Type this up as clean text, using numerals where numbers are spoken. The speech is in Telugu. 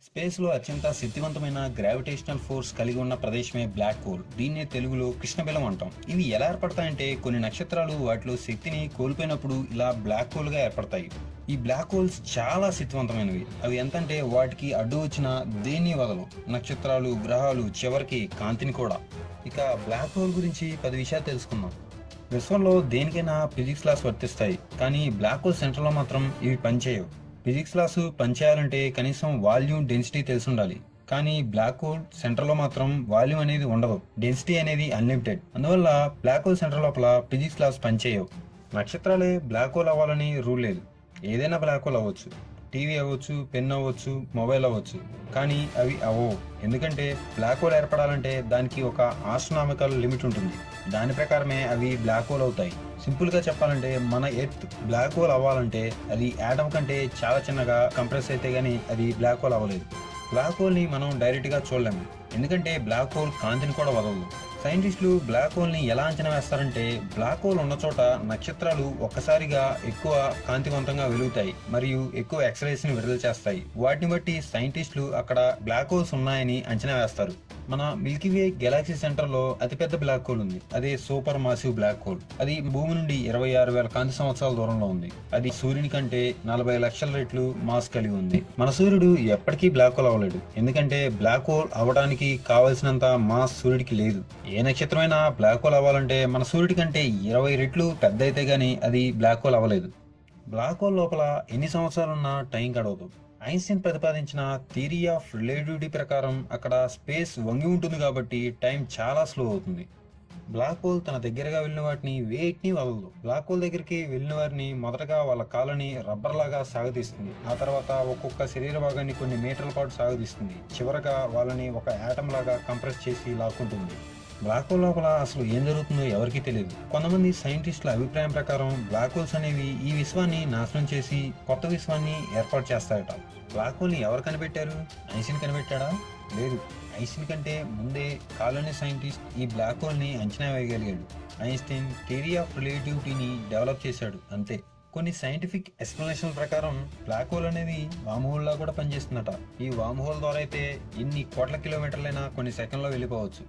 స్పేస్లో అత్యంత శక్తివంతమైన గ్రావిటేషనల్ ఫోర్స్ కలిగి ఉన్న ప్రదేశమే బ్లాక్ హోల్. దీన్నే తెలుగులో కృష్ణబిలం అంటాం. ఇవి ఎలా ఏర్పడతాయంటే కొన్ని నక్షత్రాలు వాటిలో శక్తిని కోల్పోయినప్పుడు ఇలా బ్లాక్ హోల్గా ఏర్పడతాయి. ఈ బ్లాక్ హోల్స్ చాలా శక్తివంతమైనవి. అవి ఎంతంటే వాటికి అడ్డు వచ్చిన దేన్ని వదలవు. నక్షత్రాలు, గ్రహాలు, చివరికి కాంతిని కూడా. ఇక బ్లాక్ హోల్ గురించి 10 విషయాలు తెలుసుకుందాం. విశ్వంలో దేనికైనా ఫిజిక్స్ లాస్ వర్తిస్తాయి, కానీ బ్లాక్ హోల్ సెంటర్లో మాత్రం ఇవి పనిచేయవు. ఫిజిక్స్ లాస్ పనిచేయాలంటే కనీసం వాల్యూమ్, డెన్సిటీ తెలిసి కానీ బ్లాక్ హోల్ సెంటర్ లో మాత్రం వాల్యూమ్ అనేది ఉండదు, డెన్సిటీ అనేది అన్లిమిటెడ్. అందువల్ల బ్లాక్ హోల్ సెంటర్ లోపల ఫిజిక్స్ లాస్ పనిచేయవు. నక్షత్రాలే బ్లాక్ హోల్ అవ్వాలని రూల్ లేదు. ఏదైనా బ్లాక్ హోల్ అవ్వచ్చు. టీవీ అవ్వచ్చు, పెన్ అవ్వచ్చు, మొబైల్ అవ్వచ్చు, కానీ అవి అవ్వవు. ఎందుకంటే బ్లాక్ హోల్ ఏర్పడాలంటే దానికి ఒక ఆస్ట్రోనామికల్ లిమిట్ ఉంటుంది. దాని ప్రకారమే అవి బ్లాక్ హోల్ అవుతాయి. సింపుల్ గా చెప్పాలంటే మన ఎర్త్ బ్లాక్ హోల్ అవ్వాలంటే అది యాటమ్ కంటే చాలా చిన్నగా కంప్రెస్ అయితే గానీ అది బ్లాక్ హోల్ అవ్వలేదు. బ్లాక్ హోల్ ని మనం డైరెక్ట్ గా చూడలేము, ఎందుకంటే బ్లాక్ హోల్ కాంతిని కూడా వదలదు. సైంటిస్టులు బ్లాక్ హోల్ ని ఎలా అంచనా వేస్తారంటే బ్లాక్ హోల్ ఉన్న చోట నక్షత్రాలు ఒక్కసారిగా ఎక్కువ కాంతివంతంగా వెలుగుతాయి మరియు ఎక్కువ ఎక్స్రేస్ ని విడుదల చేస్తాయి. వాటిని బట్టి సైంటిస్టులు అక్కడ బ్లాక్ హోల్స్ ఉన్నాయని అంచనా వేస్తారు. మన మిల్కీవే గెలాక్సీ సెంటర్ లో అతిపెద్ద బ్లాక్ హోల్ ఉంది. అదే సూపర్ మాసివ్ బ్లాక్ హోల్. అది భూమి నుండి 26,000 కాంతి సంవత్సరాల దూరంలో ఉంది. అది సూర్యుని కంటే 40 లక్షల రెట్లు మాస్ కలిగి ఉంది. మన సూర్యుడు ఎప్పటికీ బ్లాక్ హోల్ అవ్వలేడు, ఎందుకంటే బ్లాక్ హోల్ అవ్వడానికి కావలసినంత మాస్ సూర్యుడికి లేదు. ఏ నక్షత్రమైనా బ్లాక్ హోల్ అవ్వాలంటే మన సూర్యుడి కంటే 20 రెట్లు పెద్ద అయితే గానీ అది బ్లాక్ హోల్ అవ్వలేదు. బ్లాక్ హోల్ లోపల ఎన్ని సంవత్సరాలున్నా టైం గడవదు. ఐన్స్టీన్ ప్రతిపాదించిన థియరీ ఆఫ్ రిలేటివిటీ ప్రకారం అక్కడ స్పేస్ వంగి ఉంటుంది కాబట్టి టైం చాలా స్లో అవుతుంది. బ్లాక్ హోల్ తన దగ్గరగా వెళ్ళిన వాటిని వేటిని వదలదు. బ్లాక్ హోల్ దగ్గరికి వెళ్ళిన వారిని మొదటగా వాళ్ళ కాళ్ళని రబ్బర్ లాగా సాగదీస్తుంది. ఆ తర్వాత ఒక్కొక్క శరీర భాగాన్ని కొన్ని మీటర్ల పాటు సాగదీస్తుంది. చివరగా వాళ్ళని ఒక యాటమ్ లాగా కంప్రెస్ చేసి లాక్కుంటుంది. బ్లాక్ హోల్ లోపల అసలు ఏం జరుగుతుందో ఎవరికీ తెలియదు. కొంతమంది సైంటిస్టుల అభిప్రాయం ప్రకారం బ్లాక్ హోల్స్ అనేవి ఈ విశ్వాన్ని నాశనం చేసి కొత్త విశ్వాన్ని ఏర్పాటు చేస్తాయట. బ్లాక్ హోల్ ని ఎవరు కనిపెట్టారు? ఐన్స్టీన్ కనిపెట్టాడా? లేదు. ఐన్స్టీన్ కంటే ముందే కాలనీ సైంటిస్ట్ ఈ బ్లాక్ హోల్ ని అంచనా వేయగలిగాడు. ఐన్స్టీన్ థియరీ ఆఫ్ రిలేటివిటీని డెవలప్ చేశాడు, అంతే. కొన్ని సైంటిఫిక్ ఎక్స్ప్లెనేషన్ ప్రకారం బ్లాక్ హోల్ అనేది వామ్ హోల్ లా కూడా పనిచేస్తుందట. ఈ వామ్ హోల్ ద్వారా అయితే ఎన్ని కోట్ల కిలోమీటర్లైనా కొన్ని సెకండ్లో వెళ్ళిపోవచ్చు.